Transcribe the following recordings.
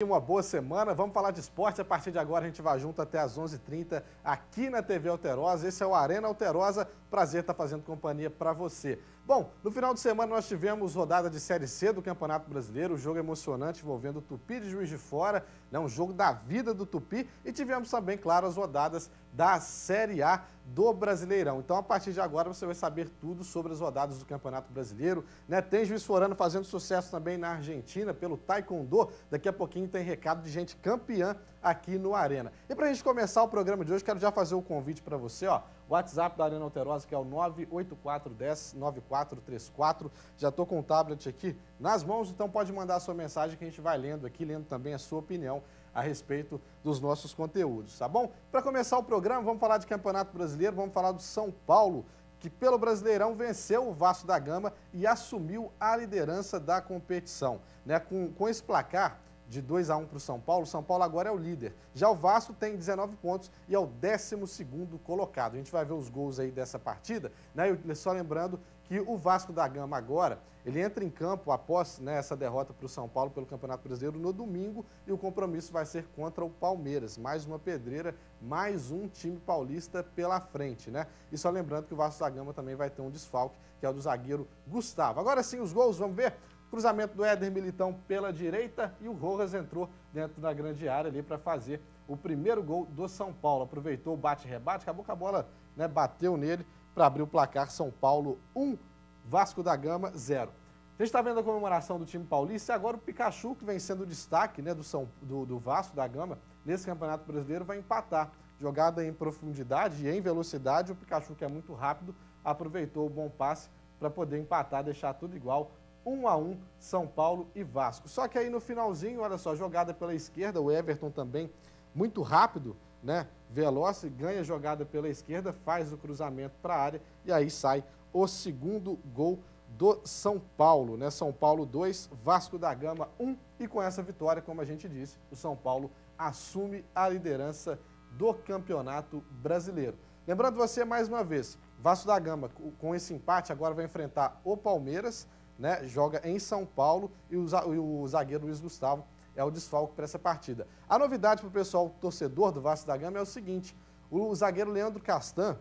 Uma boa semana, vamos falar de esporte. A partir de agora a gente vai junto até às 11h30 aqui na TV Alterosa. Esse é o Arena Alterosa, prazer estar fazendo companhia para você. Bom, no final de semana nós tivemos rodada de Série C do Campeonato Brasileiro, um jogo emocionante envolvendo o Tupi de Juiz de Fora, né, um jogo da vida do Tupi, e tivemos também, claro, as rodadas da Série A do Brasileirão. Então, a partir de agora, você vai saber tudo sobre as rodadas do Campeonato Brasileiro, né? Tem Juiz Forano fazendo sucesso também na Argentina, pelo Taekwondo. Daqui a pouquinho tem recado de gente campeã aqui no Arena. E para a gente começar o programa de hoje, quero já fazer o convite para você, ó. O WhatsApp da Arena Alterosa, que é o 98410-9434. Já estou com o tablet aqui nas mãos, então pode mandar a sua mensagem que a gente vai lendo aqui, lendo também a sua opinião a respeito dos nossos conteúdos, tá bom? Para começar o programa, vamos falar de Campeonato Brasileiro, vamos falar do São Paulo, que pelo Brasileirão venceu o Vasco da Gama e assumiu a liderança da competição, né? Com esse placar de 2-1 para o São Paulo agora é o líder. Já o Vasco tem 19 pontos e é o 12º colocado. A gente vai ver os gols aí dessa partida, né? E só lembrando que o Vasco da Gama agora, ele entra em campo após, né, essa derrota para o São Paulo pelo Campeonato Brasileiro no domingo, e o compromisso vai ser contra o Palmeiras. Mais uma pedreira, mais um time paulista pela frente, né? E só lembrando que o Vasco da Gama também vai ter um desfalque, que é o do zagueiro Gustavo. Agora sim, os gols, vamos ver? Cruzamento do Éder Militão pela direita e o Rojas entrou dentro da grande área ali para fazer o primeiro gol do São Paulo. Aproveitou o bate-rebate, acabou que a bola, né, bateu nele para abrir o placar. São Paulo 1, Vasco da Gama 0. A gente está vendo a comemoração do time paulista e agora o Pikachu, que vem sendo o destaque, né, do Vasco da Gama nesse Campeonato Brasileiro, vai empatar. Jogada em profundidade e em velocidade, o Pikachu, que é muito rápido, aproveitou o bom passe para poder empatar, deixar tudo igual. 1-1, São Paulo e Vasco. Só que aí no finalzinho, olha só, jogada pela esquerda, o Everton também muito rápido, né? Veloz, ganha jogada pela esquerda, faz o cruzamento para a área e aí sai o segundo gol do São Paulo, né? São Paulo 2, Vasco da Gama 1, e com essa vitória, como a gente disse, o São Paulo assume a liderança do Campeonato Brasileiro. Lembrando você mais uma vez, Vasco da Gama com esse empate agora vai enfrentar o Palmeiras, né, joga em São Paulo, e o zagueiro Luiz Gustavo é o desfalque para essa partida. A novidade para o pessoal torcedor do Vasco da Gama é o seguinte: o zagueiro Leandro Castan,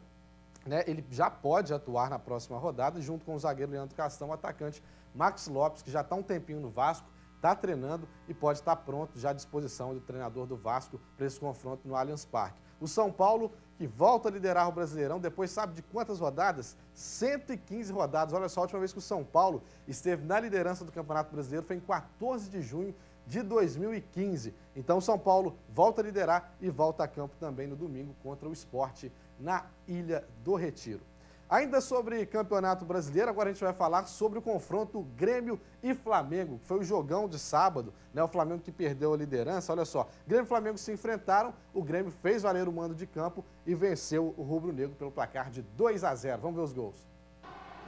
né, ele já pode atuar na próxima rodada, junto com o zagueiro Leandro Castan, o atacante Max Lopes, que já está um tempinho no Vasco, está treinando e pode estar pronto, já à disposição do treinador do Vasco para esse confronto no Allianz Parque. O São Paulo, que volta a liderar o Brasileirão, depois sabe de quantas rodadas? 115 rodadas. Olha só, a última vez que o São Paulo esteve na liderança do Campeonato Brasileiro foi em 14 de junho de 2015. Então o São Paulo volta a liderar e volta a campo também no domingo contra o Sport na Ilha do Retiro. Ainda sobre Campeonato Brasileiro, agora a gente vai falar sobre o confronto Grêmio e Flamengo, que foi o jogão de sábado, né? O Flamengo que perdeu a liderança. Olha só, Grêmio e Flamengo se enfrentaram, o Grêmio fez valer o mando de campo e venceu o rubro-negro pelo placar de 2-0. Vamos ver os gols.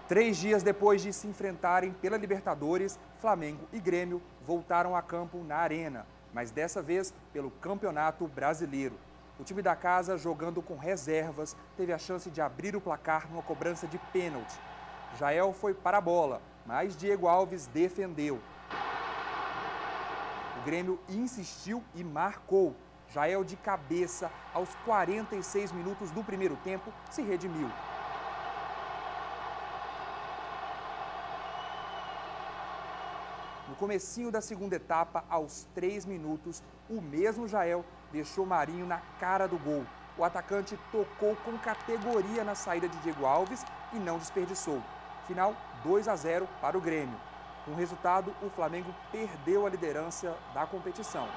3 dias depois de se enfrentarem pela Libertadores, Flamengo e Grêmio voltaram a campo na Arena, mas dessa vez pelo Campeonato Brasileiro. O time da casa, jogando com reservas, teve a chance de abrir o placar numa cobrança de pênalti. Jael foi para a bola, mas Diego Alves defendeu. O Grêmio insistiu e marcou. Jael, de cabeça, aos 46 minutos do primeiro tempo, se redimiu. No comecinho da segunda etapa, aos 3 minutos, o mesmo Jael deixou Marinho na cara do gol. O atacante tocou com categoria na saída de Diego Alves e não desperdiçou. Final 2-0 para o Grêmio. Com o resultado, o Flamengo perdeu a liderança da competição.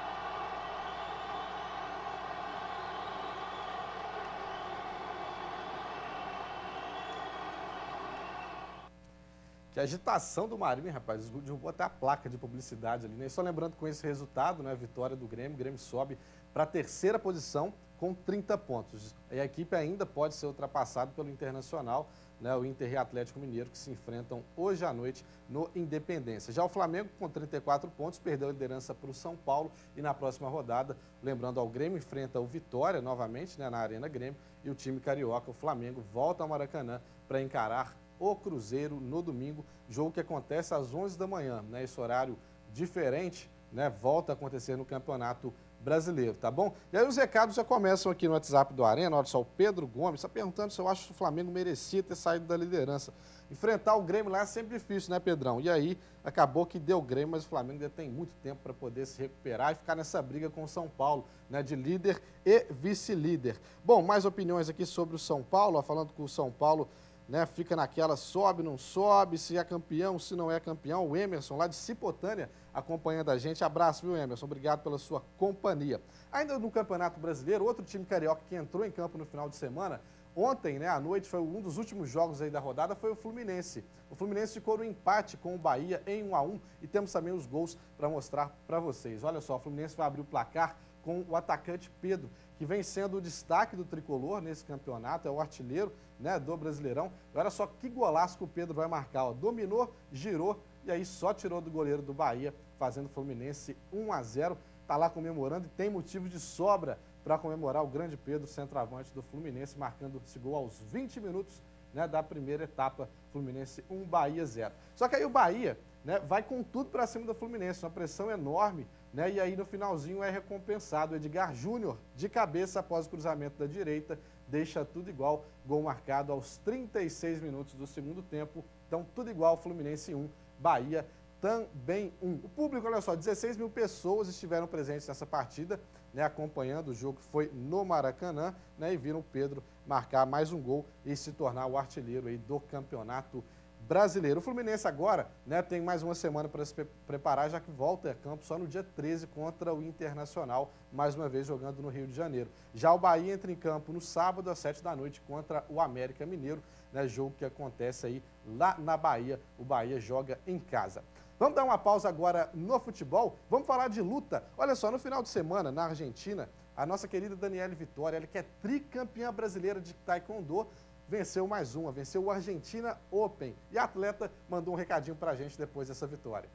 Que agitação do Marinho, hein, rapaz? Derrubou até a placa de publicidade ali, né? E só lembrando que com esse resultado, né, a vitória do Grêmio, o Grêmio sobe para a 3ª posição com 30 pontos. E a equipe ainda pode ser ultrapassada pelo Internacional, né, o Inter e Atlético Mineiro, que se enfrentam hoje à noite no Independência. Já o Flamengo, com 34 pontos, perdeu a liderança para o São Paulo e na próxima rodada, lembrando, ao Grêmio enfrenta o Vitória novamente, né, na Arena Grêmio, e o time carioca, o Flamengo, volta ao Maracanã para encarar o Cruzeiro no domingo, jogo que acontece às 11 da manhã, né? Esse horário diferente né, volta a acontecer no Campeonato Brasileiro, tá bom? E aí os recados já começam aqui no WhatsApp do Arena. Olha só, o Pedro Gomes está perguntando se eu acho que o Flamengo merecia ter saído da liderança. Enfrentar o Grêmio lá é sempre difícil, né, Pedrão? E aí acabou que deu o Grêmio, mas o Flamengo ainda tem muito tempo para poder se recuperar e ficar nessa briga com o São Paulo, né, de líder e vice-líder. Bom, mais opiniões aqui sobre o São Paulo, ó, falando que o São Paulo, né, fica naquela, sobe, não sobe, se é campeão, se não é campeão. O Emerson, lá de Cipotânea, acompanhando a gente. Abraço, viu, Emerson? Obrigado pela sua companhia. Ainda no Campeonato Brasileiro, outro time carioca que entrou em campo no final de semana, ontem, né, à noite, foi um dos últimos jogos aí da rodada, foi o Fluminense. O Fluminense ficou no empate com o Bahia em 1-1 e temos também os gols para mostrar para vocês. Olha só, o Fluminense vai abrir o placar com o atacante Pedro, que vem sendo o destaque do tricolor nesse campeonato, é o artilheiro, né, do Brasileirão. Olha só que golaço que o Pedro vai marcar, ó. Dominou, girou e aí só tirou do goleiro do Bahia, fazendo o Fluminense 1-0. Está lá comemorando e tem motivo de sobra para comemorar o grande Pedro, centroavante do Fluminense, marcando esse gol aos 20 minutos, né, da primeira etapa. Fluminense 1, Bahia 0. Só que aí o Bahia, né, vai com tudo para cima do Fluminense, uma pressão enorme, né, e aí no finalzinho é recompensado. O Edgar Júnior, de cabeça após o cruzamento da direita, deixa tudo igual. Gol marcado aos 36 minutos do segundo tempo. Então tudo igual, Fluminense 1, Bahia também 1. O público, olha só, 16 mil pessoas estiveram presentes nessa partida, né, acompanhando o jogo que foi no Maracanã, né, e viram o Pedro marcar mais um gol e se tornar o artilheiro aí do Campeonato Brasileiro. O Fluminense agora, né, tem mais uma semana para se preparar, já que volta a campo só no dia 13 contra o Internacional, mais uma vez jogando no Rio de Janeiro. Já o Bahia entra em campo no sábado às 7 da noite contra o América Mineiro, né, jogo que acontece aí lá na Bahia. O Bahia joga em casa. Vamos dar uma pausa agora no futebol, vamos falar de luta. Olha só, no final de semana, na Argentina, a nossa querida Daniele Vitória, ela que é tricampeã brasileira de taekwondo, venceu mais uma, venceu o Argentina Open. E a atleta mandou um recadinho pra gente depois dessa vitória.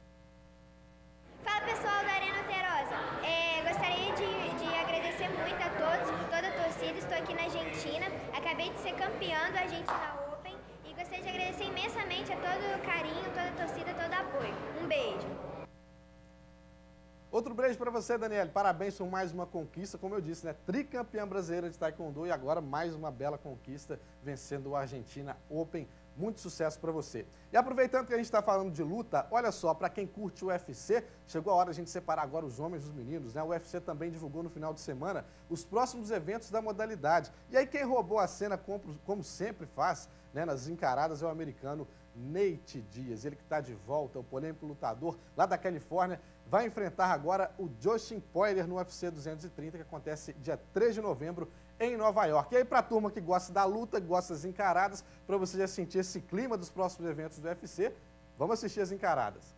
Fala pessoal da Arena Alterosa, gostaria de agradecer muito a todos, por toda a torcida. Estou aqui na Argentina, acabei de ser campeã do Argentina Open e gostaria de agradecer imensamente a todo o carinho, toda a torcida, todo o apoio. Um beijo. Outro beijo para você, Daniele. Parabéns por mais uma conquista. Como eu disse, né? Tricampeã brasileira de taekwondo e agora mais uma bela conquista, vencendo o Argentina Open. Muito sucesso para você. E aproveitando que a gente está falando de luta, olha só, para quem curte o UFC, chegou a hora de a gente separar agora os homens dos meninos, né? O UFC também divulgou no final de semana os próximos eventos da modalidade. E aí quem roubou a cena, como sempre faz, né, nas encaradas, é o americano Nate Diaz. Ele que está de volta, o polêmico lutador lá da Califórnia, vai enfrentar agora o Justin Poirier no UFC 230, que acontece dia 3 de novembro em Nova York. E aí, para a turma que gosta da luta, que gosta das encaradas, para você já sentir esse clima dos próximos eventos do UFC, vamos assistir as encaradas.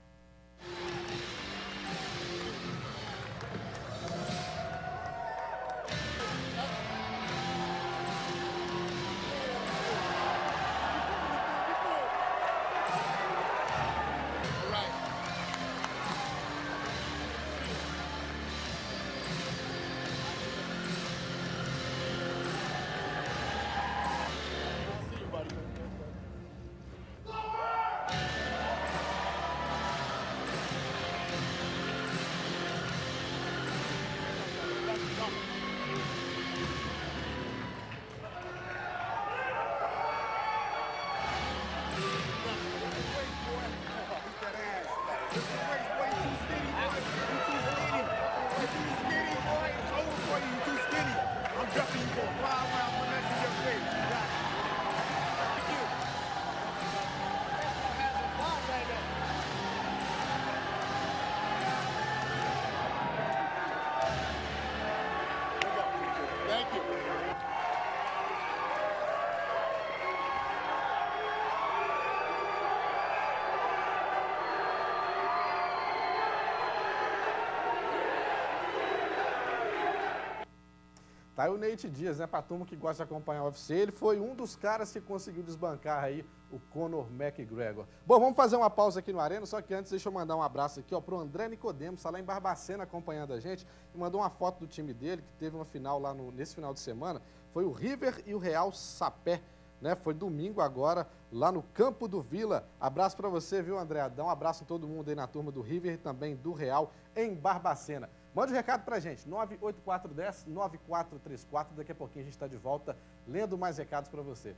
Tá aí o Nate Diaz, né? Pra turma que gosta de acompanhar o UFC, ele foi um dos caras que conseguiu desbancar aí o Conor McGregor. Bom, vamos fazer uma pausa aqui no Arena, só que antes deixa eu mandar um abraço aqui, ó, pro André Nicodemos, tá lá em Barbacena acompanhando a gente, e mandou uma foto do time dele, que teve uma final lá nesse final de semana, foi o River e o Real Sapé, né? Foi domingo agora, lá no Campo do Vila. Abraço para você, viu, André Adão? Abraço a todo mundo aí na turma do River e também do Real em Barbacena. Mande um recado pra gente, 98410-9434. Daqui a pouquinho a gente está de volta lendo mais recados para você.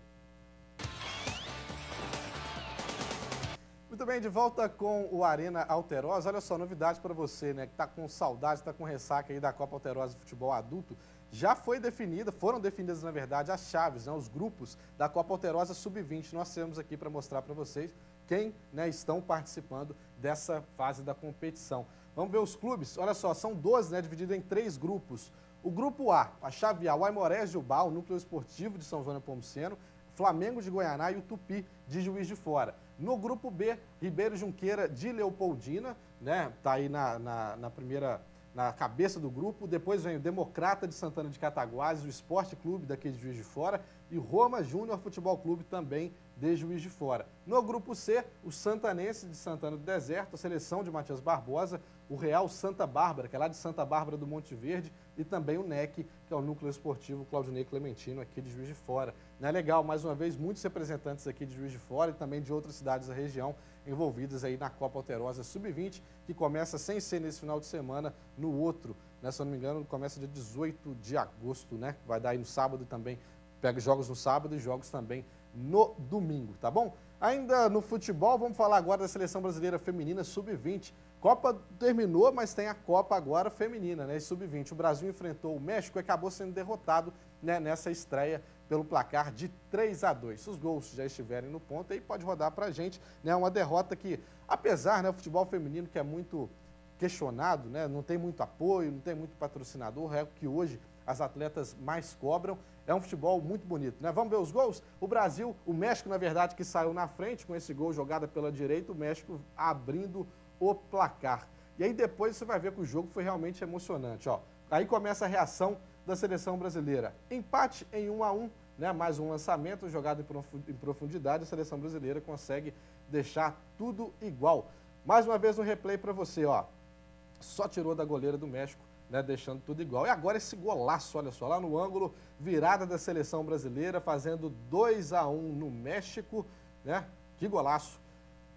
Muito bem, de volta com o Arena Alterosa. Olha só, novidade para você, né, que está com saudade, está com ressaca aí da Copa Alterosa de Futebol Adulto. Já foram definidas, na verdade, as chaves, né, os grupos da Copa Alterosa Sub-20. Nós temos aqui para mostrar para vocês quem, né, estão participando dessa fase da competição. Vamos ver os clubes. Olha só, são 12, né, divididos em 3 grupos. O grupo A, a chave A, o Aimorés de Ubá, o Núcleo Esportivo de São João Nepomuceno, Flamengo de Goianá e o Tupi de Juiz de Fora. No grupo B, Ribeiro Junqueira de Leopoldina, né? Tá aí na cabeça do grupo. Depois vem o Democrata de Santana de Cataguases, o Esporte Clube daqui de Juiz de Fora e Roma Júnior Futebol Clube também de Juiz de Fora. No grupo C, o Santanense de Santana do Deserto, a Seleção de Matias Barbosa, o Real Santa Bárbara, que é lá de Santa Bárbara do Monte Verde, e também o NEC, que é o Núcleo Esportivo Claudinei Clementino, aqui de Juiz de Fora. Não é legal, mais uma vez, muitos representantes aqui de Juiz de Fora e também de outras cidades da região envolvidas aí na Copa Alterosa Sub-20, que começa sem ser nesse final de semana, no outro, né? Se eu não me engano, começa dia 18 de agosto, né? Vai dar aí no sábado também, pega jogos no sábado e jogos também no domingo, tá bom? Ainda no futebol, vamos falar agora da Seleção Brasileira Feminina Sub-20. Copa terminou, mas tem a Copa agora feminina, né? Sub-20. O Brasil enfrentou o México e acabou sendo derrotado, né, nessa estreia pelo placar de 3-2. Se os gols já estiverem no ponto, aí pode rodar pra gente, né? Uma derrota que, apesar, né, o futebol feminino que é muito questionado, né? Não tem muito apoio, não tem muito patrocinador, é o que hoje as atletas mais cobram. É um futebol muito bonito, né? Vamos ver os gols? O México, na verdade, que saiu na frente com esse gol jogado pela direita, o México abrindo o placar. E aí depois você vai ver que o jogo foi realmente emocionante, ó. Aí começa a reação da seleção brasileira. Empate em 1-1, né? Mais um lançamento jogado em profundidade, a seleção brasileira consegue deixar tudo igual. Mais uma vez no replay para você, ó. Só tirou da goleira do México, né, deixando tudo igual. E agora esse golaço, olha só, lá no ângulo, virada da seleção brasileira, fazendo 2-1 no México, né? Que golaço.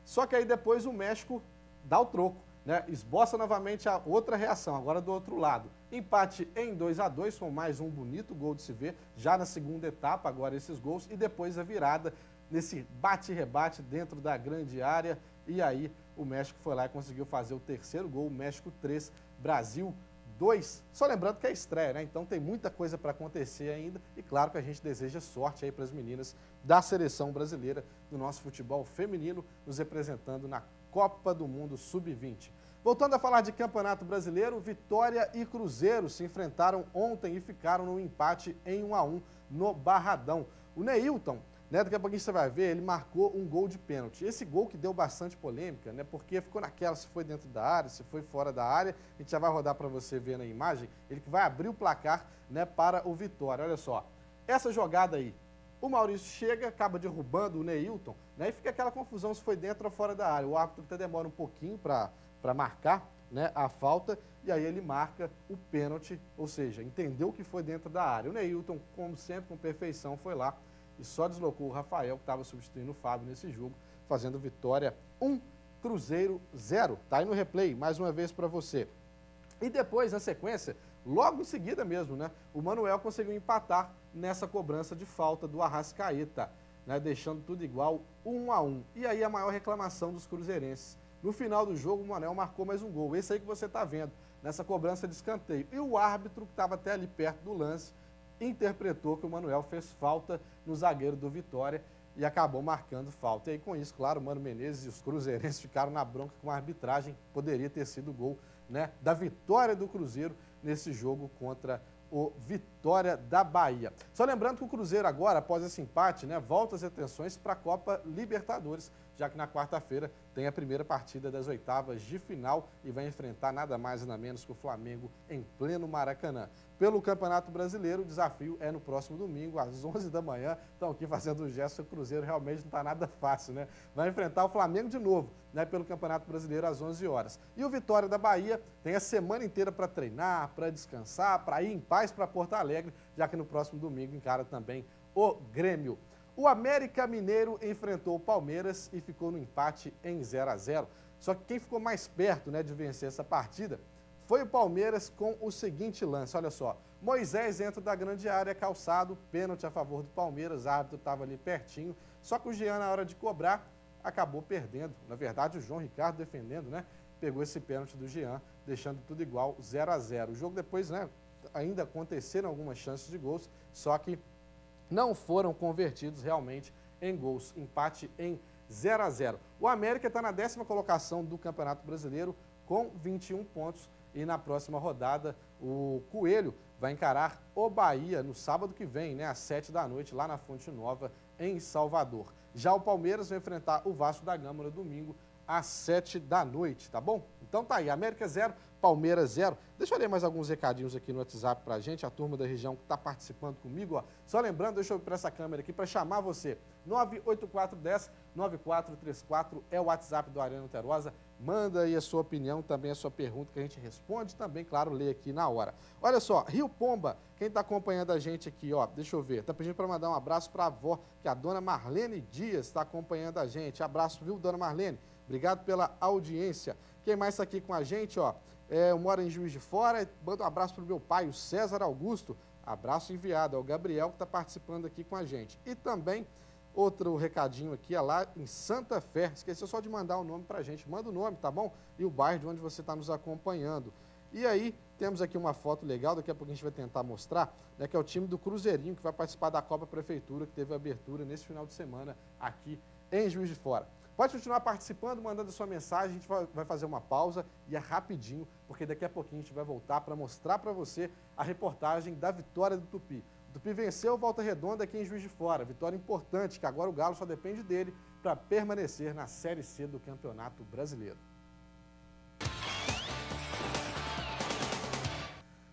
Só que aí depois o México dá o troco, né? Esboça novamente a outra reação, agora do outro lado. Empate em 2-2, com mais um bonito gol de se ver, já na segunda etapa, agora esses gols, e depois a virada nesse bate-rebate dentro da grande área. E aí o México foi lá e conseguiu fazer o terceiro gol, México 3, Brasil 2. Só lembrando que é estreia, né? Então tem muita coisa para acontecer ainda e claro que a gente deseja sorte aí para as meninas da seleção brasileira do nosso futebol feminino nos representando na Copa do Mundo Sub-20. Voltando a falar de Campeonato Brasileiro, Vitória e Cruzeiro se enfrentaram ontem e ficaram no empate em 1-1 no Barradão. O Neilton, né, daqui a pouquinho você vai ver, ele marcou um gol de pênalti. Esse gol que deu bastante polêmica, né, porque ficou naquela se foi dentro da área, se foi fora da área. A gente já vai rodar para você ver na imagem. Ele que vai abrir o placar, né, para o Vitória. Olha só, essa jogada aí. O Maurício chega, acaba derrubando o Neilton, né, e fica aquela confusão se foi dentro ou fora da área. O árbitro até demora um pouquinho para marcar, né, a falta, e aí ele marca o pênalti, ou seja, entendeu que foi dentro da área. O Neilton, como sempre, com perfeição, foi lá e só deslocou o Rafael, que estava substituindo o Fábio nesse jogo, fazendo Vitória 1, Cruzeiro 0. Tá aí no replay, mais uma vez para você. E depois, na sequência, logo em seguida mesmo, né, o Manuel conseguiu empatar nessa cobrança de falta do Arrascaeta, né, deixando tudo igual, 1-1. E aí a maior reclamação dos cruzeirenses. No final do jogo, o Manuel marcou mais um gol. Esse aí que você está vendo, nessa cobrança de escanteio. E o árbitro, que estava até ali perto do lance, interpretou que o Manuel fez falta no zagueiro do Vitória e acabou marcando falta. E aí, com isso, claro, o Mano Menezes e os cruzeirenses ficaram na bronca com a arbitragem. Poderia ter sido o gol, né, da vitória do Cruzeiro nesse jogo contra o Vitória da Bahia. Só lembrando que o Cruzeiro agora, após esse empate, né, volta as atenções para a Copa Libertadores, já que na quarta-feira tem a primeira partida das oitavas de final e vai enfrentar nada mais e nada menos que o Flamengo em pleno Maracanã. Pelo Campeonato Brasileiro, o desafio é no próximo domingo, às 11 da manhã. Estão aqui fazendo o gesto, o Cruzeiro realmente não está nada fácil, né? Vai enfrentar o Flamengo de novo, né, pelo Campeonato Brasileiro às 11 horas. E o Vitória da Bahia tem a semana inteira para treinar, para descansar, para ir em paz para Porto Alegre, já que no próximo domingo encara também o Grêmio. O América Mineiro enfrentou o Palmeiras e ficou no empate em 0-0. Só que quem ficou mais perto, né, de vencer essa partida foi o Palmeiras com o seguinte lance. Olha só, Moisés entra da grande área, calçado, pênalti a favor do Palmeiras, o árbitro estava ali pertinho. Só que o Jean, na hora de cobrar, acabou perdendo. Na verdade, o João Ricardo defendendo, né, pegou esse pênalti do Jean, deixando tudo igual, 0-0. O jogo depois, né, ainda aconteceram algumas chances de gols, só que não foram convertidos realmente em gols. Empate em 0-0. O América está na 10ª colocação do Campeonato Brasileiro com 21 pontos. E na próxima rodada, o Coelho vai encarar o Bahia no sábado que vem, né, às 7 da noite, lá na Fonte Nova, em Salvador. Já o Palmeiras vai enfrentar o Vasco da Gama no domingo, às 7 da noite, tá bom? Então tá aí, América 0, Palmeiras 0. Deixa eu ler mais alguns recadinhos aqui no WhatsApp pra gente, a turma da região que está participando comigo, ó. Só lembrando, deixa eu ir para essa câmera aqui para chamar você. 98410-9434 é o WhatsApp do Arena Alterosa. Manda aí a sua opinião, também a sua pergunta que a gente responde, também, claro, lê aqui na hora. Olha só, Rio Pomba, quem está acompanhando a gente aqui, ó, deixa eu ver, tá pedindo para mandar um abraço para a avó, que é a dona Marlene Dias está acompanhando a gente. Abraço, viu, dona Marlene? Obrigado pela audiência. Quem mais está aqui com a gente, ó? Eu moro em Juiz de Fora, manda um abraço para o meu pai, o César Augusto. Abraço enviado, é o Gabriel que está participando aqui com a gente. E também, outro recadinho aqui, é lá em Santa Fé. Esqueceu só de mandar o nome para a gente. Manda o nome, tá bom? E o bairro de onde você está nos acompanhando. E aí, temos aqui uma foto legal, daqui a pouco a gente vai tentar mostrar, né, que é o time do Cruzeirinho, que vai participar da Copa Prefeitura, que teve abertura nesse final de semana aqui em Juiz de Fora. Pode continuar participando, mandando sua mensagem, a gente vai fazer uma pausa e é rapidinho, porque daqui a pouquinho a gente vai voltar para mostrar para você a reportagem da vitória do Tupi. O Tupi venceu o Volta Redonda aqui em Juiz de Fora, vitória importante, que agora o Galo só depende dele para permanecer na Série C do Campeonato Brasileiro.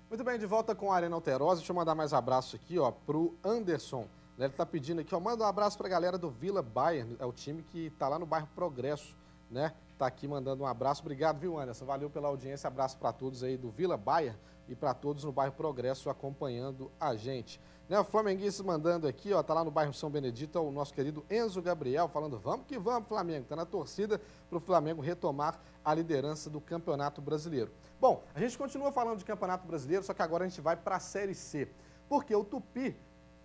Muito bem, de volta com a Arena Alterosa, deixa eu mandar mais abraço aqui, ó, para o Anderson. Ele está pedindo aqui, ó, manda um abraço para a galera do Vila Bayern, é o time que está lá no bairro Progresso, né? Está aqui mandando um abraço. Obrigado, viu, Anderson? Valeu pela audiência, abraço para todos aí do Vila Bayern e para todos no bairro Progresso acompanhando a gente. Né, o flamenguista mandando aqui, ó, tá lá no bairro São Benedito, o nosso querido Enzo Gabriel, falando, vamos que vamos, Flamengo. Tá na torcida para o Flamengo retomar a liderança do Campeonato Brasileiro. Bom, a gente continua falando de Campeonato Brasileiro, só que agora a gente vai para a Série C, porque o Tupi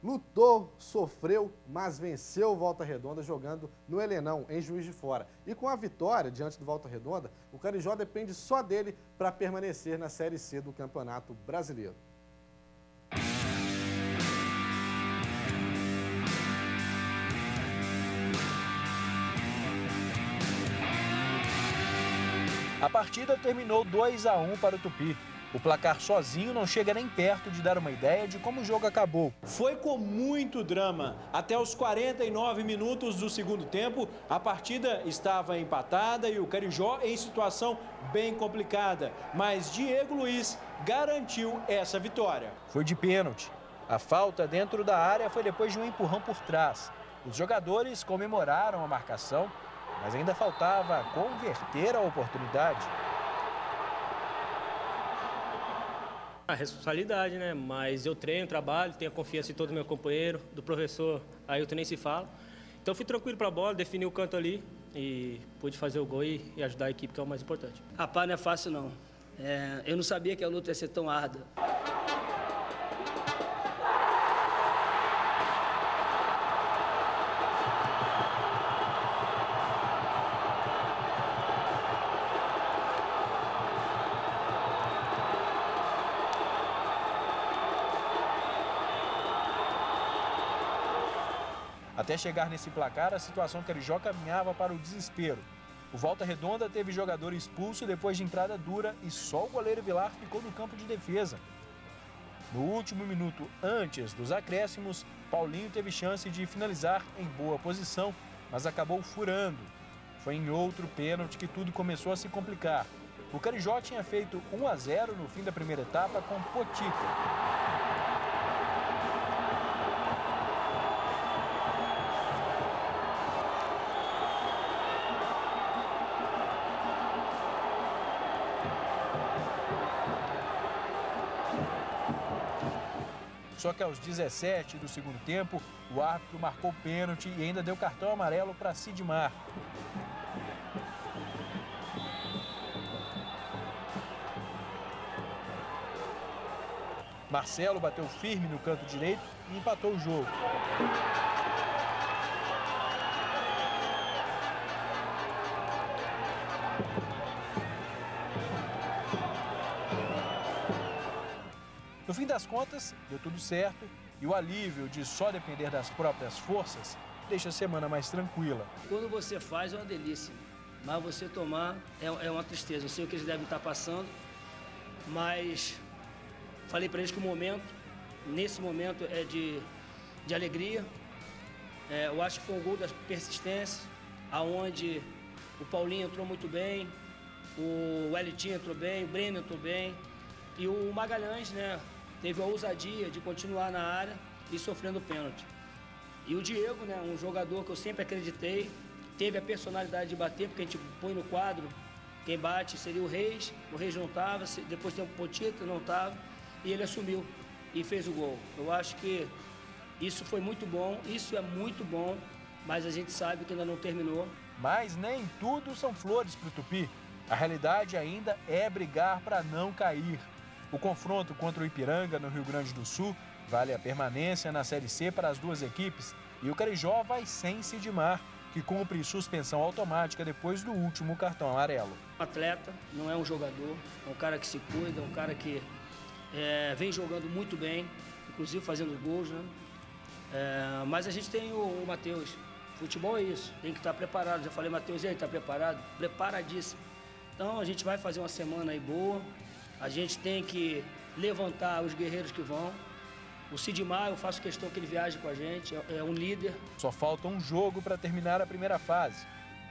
lutou, sofreu, mas venceu o Volta Redonda jogando no Helenão, em Juiz de Fora. E com a vitória diante do Volta Redonda, o Carijó depende só dele para permanecer na Série C do Campeonato Brasileiro. A partida terminou 2-1 para o Tupi. O placar sozinho não chega nem perto de dar uma ideia de como o jogo acabou. Foi com muito drama. Até os 49 minutos do segundo tempo, a partida estava empatada e o Carijó em situação bem complicada. Mas Diego Luiz garantiu essa vitória. Foi de pênalti. A falta dentro da área foi depois de um empurrão por trás. Os jogadores comemoraram a marcação, mas ainda faltava converter a oportunidade. A responsabilidade, né? Mas eu treino, trabalho, tenho a confiança em todo meu companheiro, do professor Ailton nem se fala. Então fui tranquilo para a bola, defini o canto ali e pude fazer o gol e ajudar a equipe, que é o mais importante. Rapaz, não é fácil não. Eu não sabia que a luta ia ser tão árdua. Até chegar nesse placar, a situação Carijó caminhava para o desespero. O Volta Redonda teve jogador expulso depois de entrada dura e só o goleiro Vilar ficou no campo de defesa. No último minuto antes dos acréscimos, Paulinho teve chance de finalizar em boa posição, mas acabou furando. Foi em outro pênalti que tudo começou a se complicar. O Carijó tinha feito 1-0 no fim da primeira etapa com Potica. Só que aos 17 do segundo tempo, o árbitro marcou pênalti e ainda deu cartão amarelo para Sidmar. Marcelo bateu firme no canto direito e empatou o jogo. No fim das contas, deu tudo certo e o alívio de só depender das próprias forças deixa a semana mais tranquila. Quando você faz é uma delícia, mas você tomar é uma tristeza. Eu sei o que eles devem estar passando, mas falei para eles que o momento, nesse momento, é de alegria. Eu acho que foi um gol da persistência, aonde o Paulinho entrou muito bem, o Wellington entrou bem, o Breno entrou bem e o Magalhães, né, teve a ousadia de continuar na área e sofrendo pênalti. E o Diego, né, um jogador que eu sempre acreditei, teve a personalidade de bater, porque a gente põe no quadro, quem bate seria o Reis não estava, depois tem o Potito, não estava, e ele assumiu e fez o gol. Eu acho que isso foi muito bom, isso é muito bom, mas a gente sabe que ainda não terminou. Mas nem tudo são flores para o Tupi. A realidade ainda é brigar para não cair. O confronto contra o Ipiranga, no Rio Grande do Sul, vale a permanência na Série C para as duas equipes. E o Carijó vai sem Sidmar, que cumpre suspensão automática depois do último cartão amarelo. Um atleta, não é um jogador, é um cara que se cuida, é um cara que vem jogando muito bem, inclusive fazendo gols, né? Mas a gente tem o Matheus. Futebol é isso, tem que estar preparado. Já falei, Matheus, e aí, está preparado? Preparadíssimo. Então a gente vai fazer uma semana aí boa. A gente tem que levantar os guerreiros que vão. O Sidmar, eu faço questão que ele viaje com a gente, é um líder. Só falta um jogo para terminar a primeira fase.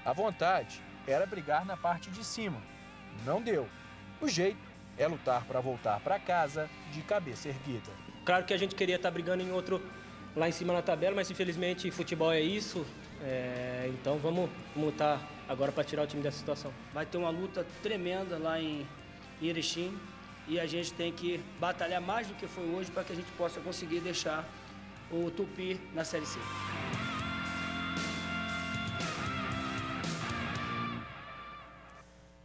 A vontade era brigar na parte de cima. Não deu. O jeito é lutar para voltar para casa de cabeça erguida. Claro que a gente queria estar brigando em outro lá em cima na tabela, mas infelizmente futebol é isso. Então vamos lutar agora para tirar o time dessa situação. Vai ter uma luta tremenda lá em Erechim e a gente tem que batalhar mais do que foi hoje para que a gente possa conseguir deixar o Tupi na Série C.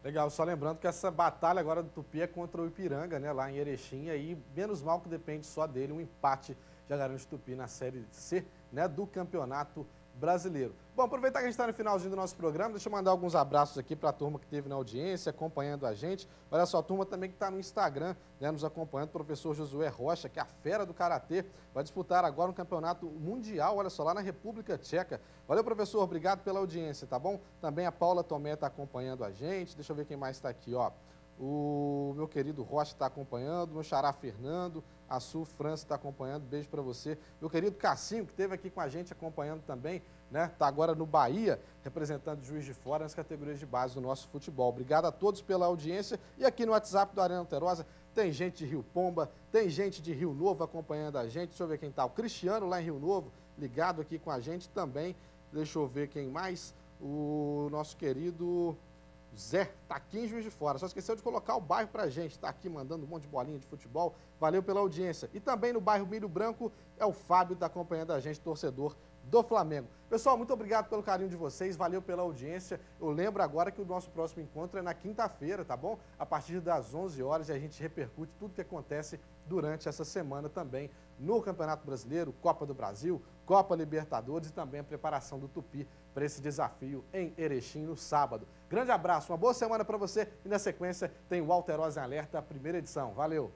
Legal, só lembrando que essa batalha agora do Tupi é contra o Ipiranga, né, lá em Erechim, e aí menos mal que depende só dele, um empate já garante o Tupi na Série C, né, do Campeonato Brasileiro. Bom, aproveitar que a gente está no finalzinho do nosso programa, deixa eu mandar alguns abraços aqui para a turma que esteve na audiência, acompanhando a gente. Olha só, a turma também que está no Instagram, né, nos acompanhando, o professor Josué Rocha, que é a fera do Karatê, vai disputar agora um campeonato mundial, olha só, lá na República Tcheca. Valeu, professor, obrigado pela audiência, tá bom? Também a Paula Tomé está acompanhando a gente, deixa eu ver quem mais está aqui, ó. O meu querido Rocha está acompanhando, meu xará Fernando, a Su França está acompanhando, beijo para você. Meu querido Cassinho, que esteve aqui com a gente acompanhando também, né? Está agora no Bahia, representando Juiz de Fora nas categorias de base do nosso futebol. Obrigado a todos pela audiência. E aqui no WhatsApp do Arena Alterosa tem gente de Rio Pomba, tem gente de Rio Novo acompanhando a gente. Deixa eu ver quem está. O Cristiano lá em Rio Novo, ligado aqui com a gente também. Deixa eu ver quem mais. O nosso querido Zé, tá aqui em Juiz de Fora, só esqueceu de colocar o bairro pra gente, tá aqui mandando um monte de bolinha de futebol, valeu pela audiência. E também no bairro Milho Branco é o Fábio, tá acompanhando a gente, torcedor do Flamengo. Pessoal, muito obrigado pelo carinho de vocês, valeu pela audiência. Eu lembro agora que o nosso próximo encontro é na quinta-feira, tá bom? A partir das 11 horas e a gente repercute tudo que acontece durante essa semana também no Campeonato Brasileiro, Copa do Brasil, Copa Libertadores e também a preparação do Tupi para esse desafio em Erechim no sábado. Grande abraço, uma boa semana para você e na sequência tem o Alterosa em Alerta, a primeira edição. Valeu!